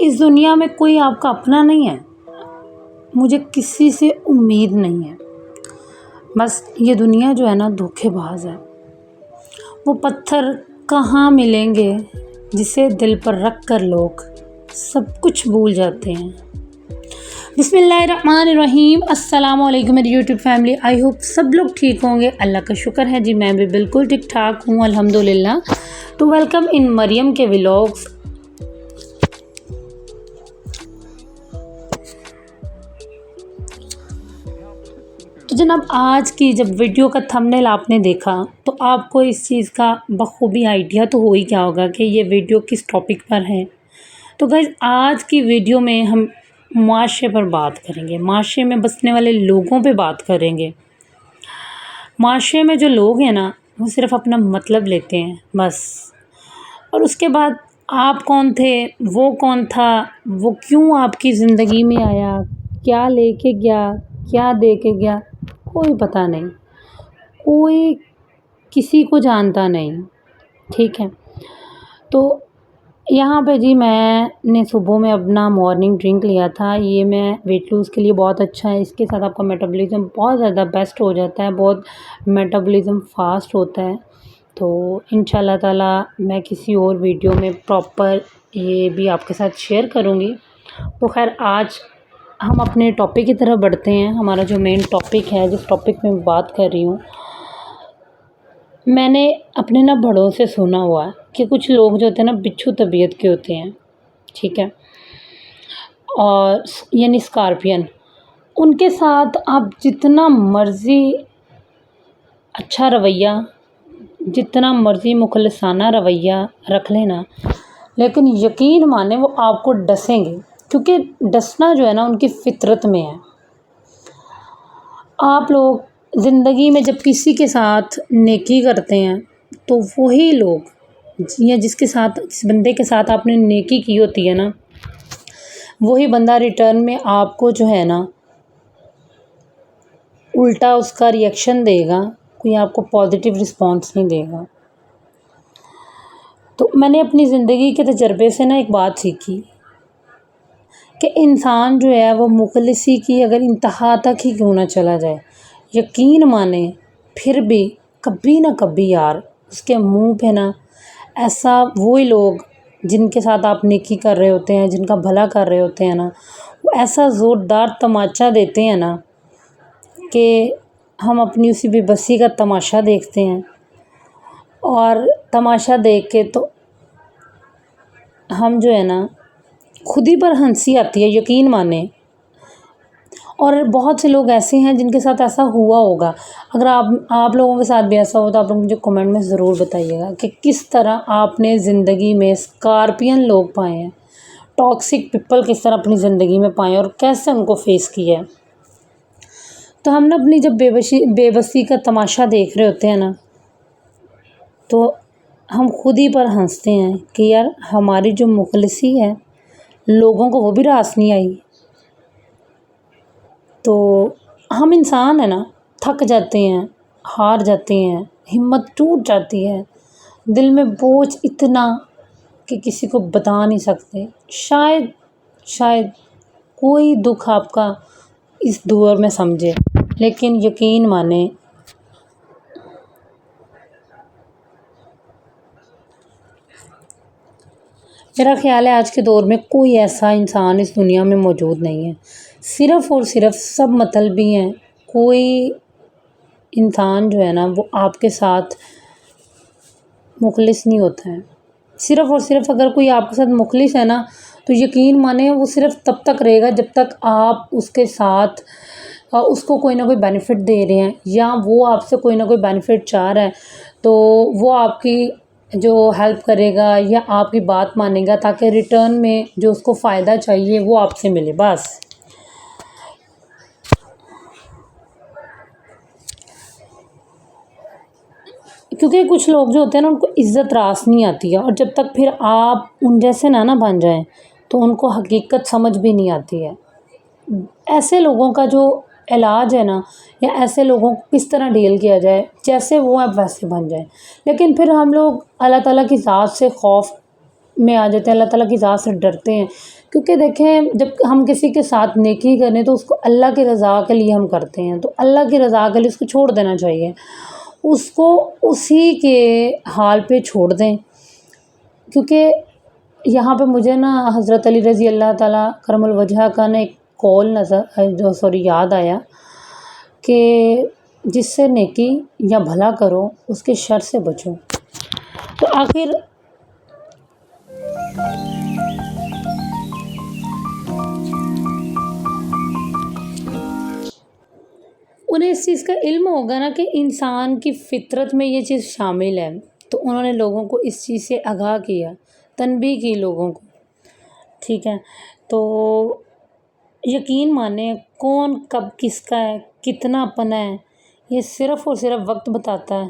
اس دنیا میں کوئی آپ کا اپنا نہیں ہے، مجھے کسی سے امید نہیں ہے، بس یہ دنیا جو ہے نا دھوکے باز ہے۔ وہ پتھر کہاں ملیں گے جسے دل پر رکھ کر لوگ سب کچھ بھول جاتے ہیں۔ بسم اللہ الرحمن الرحیم۔ السلام علیکم میری یوٹیوب فیملی، آئی ہوپ سب لوگ ٹھیک ہوں گے، اللہ کا شکر ہے جی میں بھی بالکل ٹھیک ٹھاک ہوں الحمدللہ۔ تو ویلکم ان مریم کے ولاگس۔ تو جناب آج کی جب ویڈیو کا تھمبنیل آپ نے دیکھا تو آپ کو اس چیز کا بخوبی آئیڈیا تو ہو ہی کیا ہوگا کہ یہ ویڈیو کس ٹاپک پر ہے۔ تو گائز آج کی ویڈیو میں ہم معاشرے پر بات کریں گے، معاشرے میں بسنے والے لوگوں پہ بات کریں گے۔ معاشرے میں جو لوگ ہیں نا وہ صرف اپنا مطلب لیتے ہیں بس، اور اس کے بعد آپ کون تھے، وہ کون تھا، وہ کیوں آپ کی زندگی میں آیا، کیا لے کے گیا، کیا دے کے گیا، کوئی پتہ نہیں، کوئی کسی کو جانتا نہیں، ٹھیک ہے۔ تو یہاں پہ جی میں نے صبح میں اپنا مارننگ ڈرنک لیا تھا، یہ میں ویٹ لوز کے لیے بہت اچھا ہے، اس کے ساتھ آپ کا میٹابولزم بہت زیادہ بیسٹ ہو جاتا ہے، بہت میٹابولزم فاسٹ ہوتا ہے۔ تو انشاءاللہ تعالی میں کسی اور ویڈیو میں پراپر یہ بھی آپ کے ساتھ شیئر کروں گی۔ تو خیر آج ہم اپنے ٹاپک کی طرف بڑھتے ہیں۔ ہمارا جو مین ٹاپک ہے، جس ٹاپک میں بات کر رہی ہوں، میں نے اپنے نا بڑوں سے سنا ہوا ہے کہ کچھ لوگ جو ہوتے ہیں نا بچھو طبیعت کے ہوتے ہیں، ٹھیک ہے، اور یعنی اسکارپین، ان کے ساتھ آپ جتنا مرضی اچھا رویہ، جتنا مرضی مخلصانہ رویہ رکھ لینا، لیکن یقین مانیں وہ آپ کو ڈسیں گے، کیونکہ ڈسنا جو ہے نا ان کی فطرت میں ہے۔ آپ لوگ زندگی میں جب کسی کے ساتھ نیکی کرتے ہیں تو وہی لوگ یا جس بندے کے ساتھ آپ نے نیکی کی ہوتی ہے نا، وہی بندہ ریٹرن میں آپ کو جو ہے نا الٹا اس کا ری ایکشن دے گا، کوئی آپ کو پازیٹیو رسپانس نہیں دے گا۔ تو میں نے اپنی زندگی کے تجربے سے نا ایک بات سیکھی کہ انسان جو ہے وہ مخلصی کی اگر انتہا تک ہی کیوں نہ چلا جائے، یقین مانیں پھر بھی کبھی نہ کبھی یار اس کے منہ پہ نا ایسا وہی لوگ جن کے ساتھ آپ نیکی کر رہے ہوتے ہیں، جن کا بھلا کر رہے ہوتے ہیں نا، وہ ایسا زوردار تماچا دیتے ہیں نا کہ ہم اپنی اسی بے بسی کا تماشا دیکھتے ہیں، اور تماشا دیکھ کے تو ہم جو ہے نا خود ہی پر ہنسی آتی ہے، یقین مانیں۔ اور بہت سے لوگ ایسے ہیں جن کے ساتھ ایسا ہوا ہوگا، اگر آپ لوگوں کے ساتھ بھی ایسا ہو تو آپ لوگ مجھے کمنٹ میں ضرور بتائیے گا کہ کس طرح آپ نے زندگی میں اسکارپین لوگ پائے ہیں، ٹاکسک پیپل کس طرح اپنی زندگی میں پائے ہیں اور کیسے ان کو فیس کیا ہے۔ تو ہم نا اپنی جب بے بسی کا تماشا دیکھ رہے ہوتے ہیں نا تو ہم خود ہی پر ہنستے ہیں کہ یار ہماری جو مخلصی ہے لوگوں کو وہ بھی راس نہیں آئی۔ تو ہم انسان ہیں نا، تھک جاتے ہیں، ہار جاتے ہیں، ہمت ٹوٹ جاتی ہے، دل میں بوجھ اتنا کہ کسی کو بتا نہیں سکتے۔ شاید کوئی دکھ آپ کا اس دور میں سمجھے، لیکن یقین مانیں میرا خیال ہے آج کے دور میں کوئی ایسا انسان اس دنیا میں موجود نہیں ہے، صرف اور صرف سب مطلبی ہیں۔ کوئی انسان جو ہے نا وہ آپ کے ساتھ مخلص نہیں ہوتا ہے، صرف اور صرف اگر کوئی آپ کے ساتھ مخلص ہے نا تو یقین مانیں وہ صرف تب تک رہے گا جب تک آپ اس کے ساتھ اس کو کوئی نہ کوئی بینیفٹ دے رہے ہیں، یا وہ آپ سے کوئی نہ کوئی بینیفٹ چاہ رہا ہے تو وہ آپ کی جو ہیلپ کرے گا یا آپ کی بات مانے گا تاکہ ریٹرن میں جو اس کو فائدہ چاہیے وہ آپ سے ملے بس۔ کیونکہ کچھ لوگ جو ہوتے ہیں نا ان کو عزت راس نہیں آتی ہے، اور جب تک پھر آپ ان جیسے نہ بن جائیں تو ان کو حقیقت سمجھ بھی نہیں آتی ہے۔ ایسے لوگوں کا جو علاج ہے نا، یا ایسے لوگوں کو کس طرح ڈیل کیا جائے، جیسے وہ آپ ویسے بن جائیں، لیکن پھر ہم لوگ اللہ تعالیٰ کی ذات سے خوف میں آ جاتے ہیں، اللہ تعالیٰ کی ذات سے ڈرتے ہیں. کیونکہ دیکھیں جب ہم کسی کے ساتھ نیکی کریں تو اس کو اللہ کی رضا کے لیے ہم کرتے ہیں، تو اللہ کی رضا کے لیے اس کو چھوڑ دینا چاہیے، اس کو اسی کے حال پہ چھوڑ دیں. کیونکہ یہاں پہ مجھے نا حضرت علی رضی اللہ تعالیٰ کرم الوجہ کا نا ایک قول یاد آیا کہ جس سے نیکی یا بھلا کرو اس کے شر سے بچو. تو آخر انہیں اس چیز کا علم ہوگا نا کہ انسان کی فطرت میں یہ چیز شامل ہے، تو انہوں نے لوگوں کو اس چیز سے آگاہ کیا، تنبیہ کی لوگوں کو. ٹھیک ہے، تو یقین مانیں کون کب کس کا ہے، کتنا اپنا ہے، یہ صرف اور صرف وقت بتاتا ہے.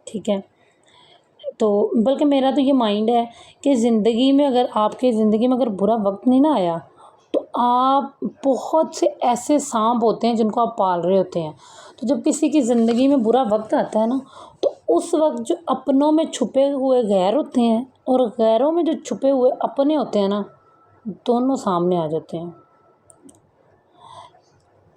ٹھیک ہے، تو بلکہ میرا تو یہ مائنڈ ہے کہ زندگی میں آپ کے زندگی میں اگر برا وقت نہیں نہ آیا تو آپ بہت سے ایسے سانپ ہوتے ہیں جن کو آپ پال رہے ہوتے ہیں. تو جب کسی کی زندگی میں برا وقت آتا ہے نا تو اس وقت جو اپنوں میں چھپے ہوئے غیر ہوتے ہیں اور غیروں میں جو چھپے ہوئے اپنے ہوتے ہیں نا، دونوں سامنے آ جاتے ہیں.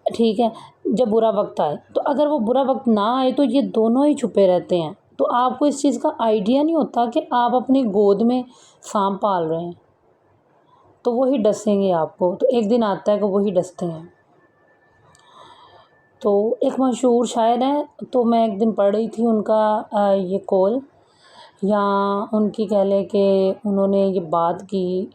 ٹھیک ہے، جب برا وقت آئے تو اگر وہ برا وقت نہ آئے تو یہ دونوں ہی چھپے رہتے ہیں. تو آپ کو اس چیز کا آئیڈیا نہیں ہوتا کہ آپ اپنی گود میں سانپ پال رہے ہیں، تو وہی ڈسیں گے آپ کو. تو ایک دن آتا ہے کہ وہی ڈستے ہیں. تو ایک مشہور شاعر ہیں، تو میں ایک دن پڑھ رہی تھی ان کا یہ قول، یا ان کی کہہ لیں کہ انہوں نے یہ بات کی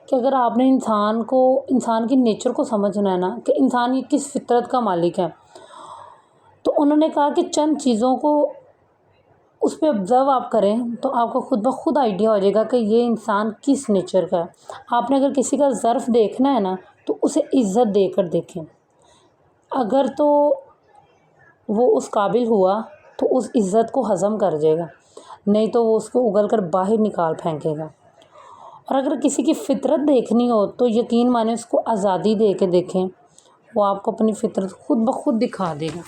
کہ اگر آپ نے انسان کی نیچر کو سمجھنا ہے نا کہ انسان یہ کس فطرت کا مالک ہے، تو انہوں نے کہا کہ چند چیزوں کو اس پہ آبزرو آپ کریں تو آپ کو خود بخود آئیڈیا ہو جائے گا کہ یہ انسان کس نیچر کا ہے. آپ نے اگر کسی کا ظرف دیکھنا ہے نا تو اسے عزت دے کر دیکھیں. اگر تو وہ اس قابل ہوا تو اس عزت کو ہضم کر جائے گا، نہیں تو وہ اس کو اگل کر باہر نکال پھینکے گا. اور اگر کسی کی فطرت دیکھنی ہو تو یقین مانیں اس کو آزادی دے کے دیکھیں، وہ آپ کو اپنی فطرت خود بخود دکھا دے گا.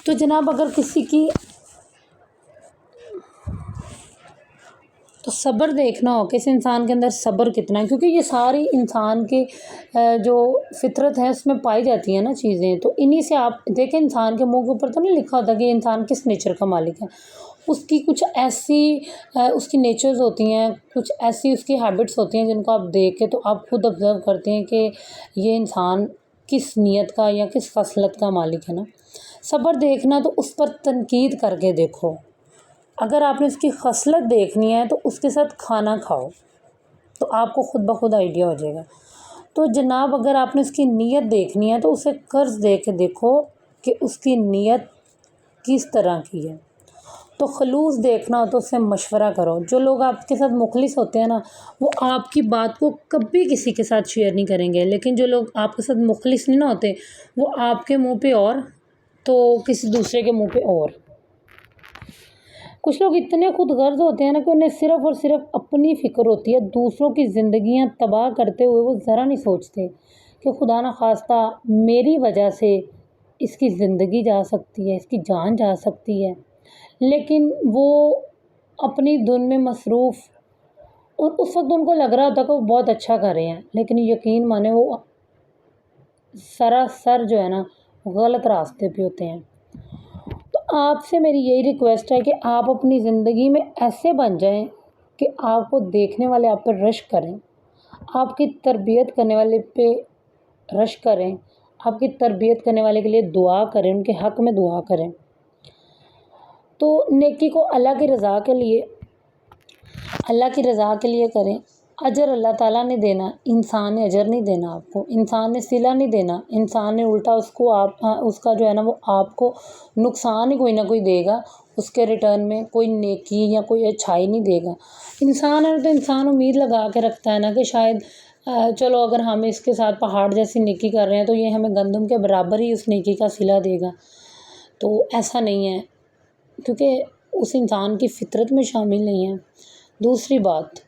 تو جناب اگر کسی کی تو صبر دیکھنا ہو کہ اس انسان کے اندر صبر کتنا ہے، کیونکہ یہ ساری انسان کے جو فطرت ہے اس میں پائی جاتی ہیں نا چیزیں. تو انہی سے آپ دیکھیں، انسان کے منہ کے اوپر تو نہیں لکھا ہوتا کہ یہ انسان کس نیچر کا مالک ہے. اس کی کچھ ایسی اس کی نیچرز ہوتی ہیں، کچھ ایسی اس کی ہیبٹس ہوتی ہیں جن کو آپ دیکھ کے تو آپ خود آبزرو کرتے ہیں کہ یہ انسان کس نیت کا یا کس خصلت کا مالک ہے نا. صبر دیکھنا تو اس پر تنقید کر کے دیکھو. اگر آپ نے اس کی خصلت دیکھنی ہے تو اس کے ساتھ کھانا کھاؤ تو آپ کو خود بخود آئیڈیا ہو جائے گا. تو جناب اگر آپ نے اس کی نیت دیکھنی ہے تو اسے قرض دے کے دیکھو کہ اس کی نیت کس طرح کی ہے. تو خلوص دیکھنا ہو تو اس سے مشورہ کرو. جو لوگ آپ کے ساتھ مخلص ہوتے ہیں نا وہ آپ کی بات کو کبھی کسی کے ساتھ شیئر نہیں کریں گے، لیکن جو لوگ آپ کے ساتھ مخلص نہیں نہ ہوتے وہ آپ کے منہ پہ اور تو کسی دوسرے کے منہ پہ اور. کچھ لوگ اتنے خود غرض ہوتے ہیں نا کہ انہیں صرف اور صرف اپنی فکر ہوتی ہے، دوسروں کی زندگیاں تباہ کرتے ہوئے وہ ذرا نہیں سوچتے کہ خدا نخواستہ میری وجہ سے اس کی زندگی جا سکتی ہے، اس کی جان جا سکتی ہے. لیکن وہ اپنی دھن میں مصروف، اور اس وقت ان کو لگ رہا ہوتا کہ وہ بہت اچھا کر رہے ہیں، لیکن یقین مانیں وہ سراسر جو ہے نا غلط راستے پہ ہوتے ہیں. تو آپ سے میری یہی ریکویسٹ ہے کہ آپ اپنی زندگی میں ایسے بن جائیں کہ آپ کو دیکھنے والے آپ پر رشک کریں، آپ کی تربیت کرنے والے پہ رشک کریں، آپ کی تربیت کرنے والے کے لیے دعا کریں، ان کے حق میں دعا کریں. تو نیکی کو اللہ کی رضا کے لیے کریں. اجر اللہ تعالیٰ نے دینا، انسان نے اجر نہیں دینا آپ کو، انسان نے صلہ نہیں دینا، انسان نے الٹا اس کا جو ہے نا وہ آپ کو نقصان ہی کوئی نہ کوئی دے گا. اس کے ریٹرن میں کوئی نیکی یا کوئی اچھائی نہیں دے گا. انسان ہے تو انسان امید لگا کے رکھتا ہے نا کہ شاید چلو اگر ہم اس کے ساتھ پہاڑ جیسی نیکی کر رہے ہیں تو یہ ہمیں گندم کے برابر ہی اس نیکی کا صلہ دے گا. تو ایسا نہیں ہے، کیونکہ اس انسان کی فطرت میں شامل نہیں ہے. دوسری بات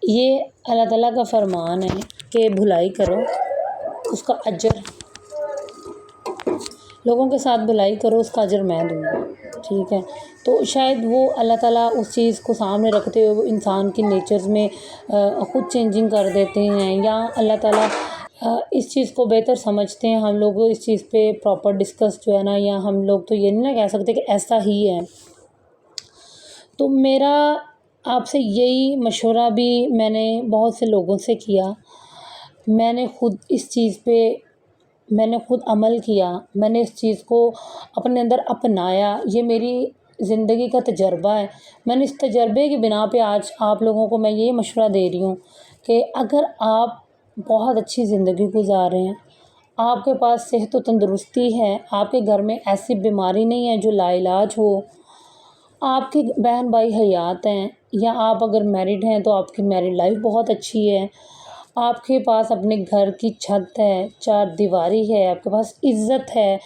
یہ اللہ تعالیٰ کا فرمان ہے کہ بھلائی کرو اس کا اجر، لوگوں کے ساتھ بھلائی کرو اس کا اجر میں دوں گا. ٹھیک ہے، تو شاید وہ اللہ تعالیٰ اس چیز کو سامنے رکھتے ہوئے وہ انسان کی نیچرز میں خود چینجنگ کر دیتے ہیں، یا اللہ تعالیٰ اس چیز کو بہتر سمجھتے ہیں. ہم لوگ اس چیز پہ پراپر ڈسکس جو ہے نا، یا ہم لوگ تو یہ نہیں نا کہہ سکتے کہ ایسا ہی ہے. تو میرا آپ سے یہی مشورہ بھی میں نے بہت سے لوگوں سے کیا، میں نے خود اس چیز پہ عمل کیا، میں نے اس چیز کو اپنے اندر اپنایا. یہ میری زندگی کا تجربہ ہے. میں نے اس تجربے کی بنا پہ آج آپ لوگوں کو میں یہ مشورہ دے رہی ہوں کہ اگر آپ بہت اچھی زندگی گزار رہے ہیں، آپ کے پاس صحت و تندرستی ہے، آپ کے گھر میں ایسی بیماری نہیں ہے جو لا علاج ہو، آپ کی بہن بھائی حیات ہیں، یا آپ اگر میرڈ ہیں تو آپ کی میرڈ لائف بہت اچھی ہے، آپ کے پاس اپنے گھر کی چھت ہے، چار دیواری ہے، آپ کے پاس عزت ہے،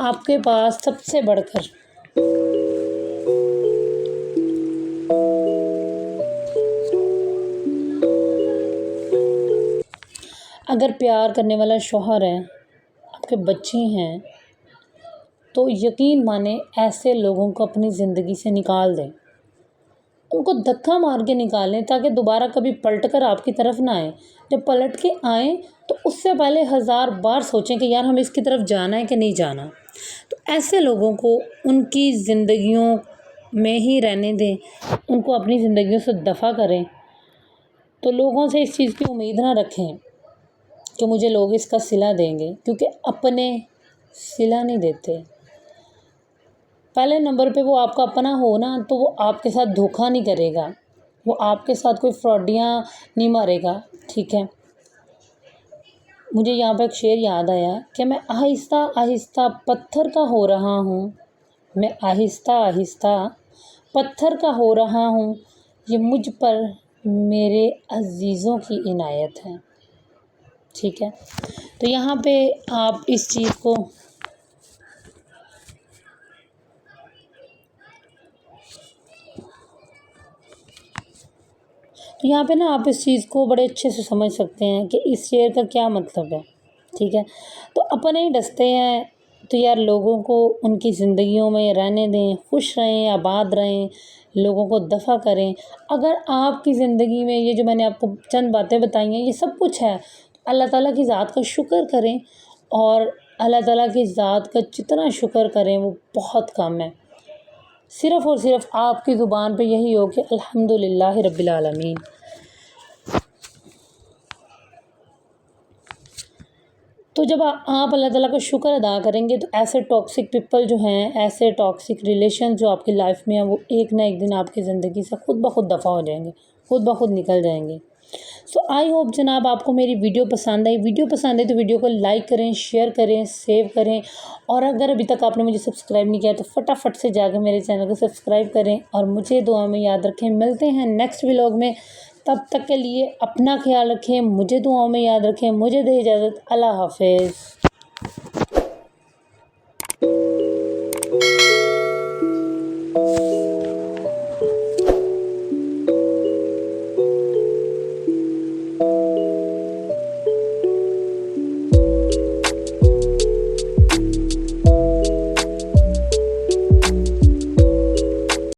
آپ کے پاس سب سے بڑھ کر اگر پیار کرنے والا شوہر ہے، آپ کے بچے ہیں، تو یقین مانیں ایسے لوگوں کو اپنی زندگی سے نکال دیں، ان کو دھکا مار کے نکالیں تاکہ دوبارہ کبھی پلٹ کر آپ کی طرف نہ آئیں. جب پلٹ کے آئیں تو اس سے پہلے 1000 بار سوچیں کہ یار ہمیں اس کی طرف جانا ہے کہ نہیں جانا. تو ایسے لوگوں کو ان کی زندگیوں میں ہی رہنے دیں، ان کو اپنی زندگیوں سے دفع کریں. تو لوگوں سے اس چیز کی امید نہ رکھیں کہ مجھے لوگ اس کا صلہ دیں گے، کیونکہ اپنے صلہ نہیں دیتے. پہلے نمبر پہ وہ آپ کا اپنا ہو نا، تو وہ آپ کے ساتھ دھوکہ نہیں کرے گا، وہ آپ کے ساتھ کوئی فراڈیاں نہیں مارے گا. ٹھیک ہے، مجھے یہاں پہ ایک شعر یاد آیا کہ میں آہستہ آہستہ پتھر کا ہو رہا ہوں، میں آہستہ آہستہ پتھر کا ہو رہا ہوں، یہ مجھ پر میرے عزیزوں کی عنایت ہے. ٹھیک ہے، تو یہاں پہ آپ اس چیز کو آپ اس چیز کو بڑے اچھے سے سمجھ سکتے ہیں کہ اس شعر کا کیا مطلب ہے. ٹھیک ہے، تو اپنے ہی ڈستے ہیں تو یار لوگوں کو ان کی زندگیوں میں رہنے دیں، خوش رہیں، آباد رہیں، لوگوں کو دفع کریں. اگر آپ کی زندگی میں یہ جو میں نے آپ کو چند باتیں بتائی ہیں یہ سب کچھ ہے، اللہ تعالیٰ کی ذات کا شکر کریں، اور اللہ تعالیٰ کی ذات کا جتنا شکر کریں وہ بہت کم ہے. صرف اور صرف آپ کی زبان پہ یہی ہو کہ الحمدللہ رب العالمین. تو جب آپ اللہ تعالیٰ کا شکر ادا کریں گے تو ایسے ٹاکسک پیپل جو ہیں، ایسے ٹاکسک ریلیشن جو آپ کی لائف میں ہیں، وہ ایک نہ ایک دن آپ کی زندگی سے خود بخود دفع ہو جائیں گے، خود بخود نکل جائیں گے. سو آئی ہوپ جناب آپ کو میری ویڈیو پسند آئی. ویڈیو پسند آئی تو ویڈیو کو لائک کریں، شیئر کریں، سیو کریں، اور اگر ابھی تک آپ نے مجھے سبسکرائب نہیں کیا تو فٹافٹ سے جا کے میرے چینل کو سبسکرائب کریں، اور مجھے دعا میں یاد رکھیں. ملتے ہیں نیکسٹ ولاگ میں، تب تک کے لیے اپنا خیال رکھیں، مجھے دعاؤں میں یاد رکھیں. مجھے دے اجازت، اللہ حافظ.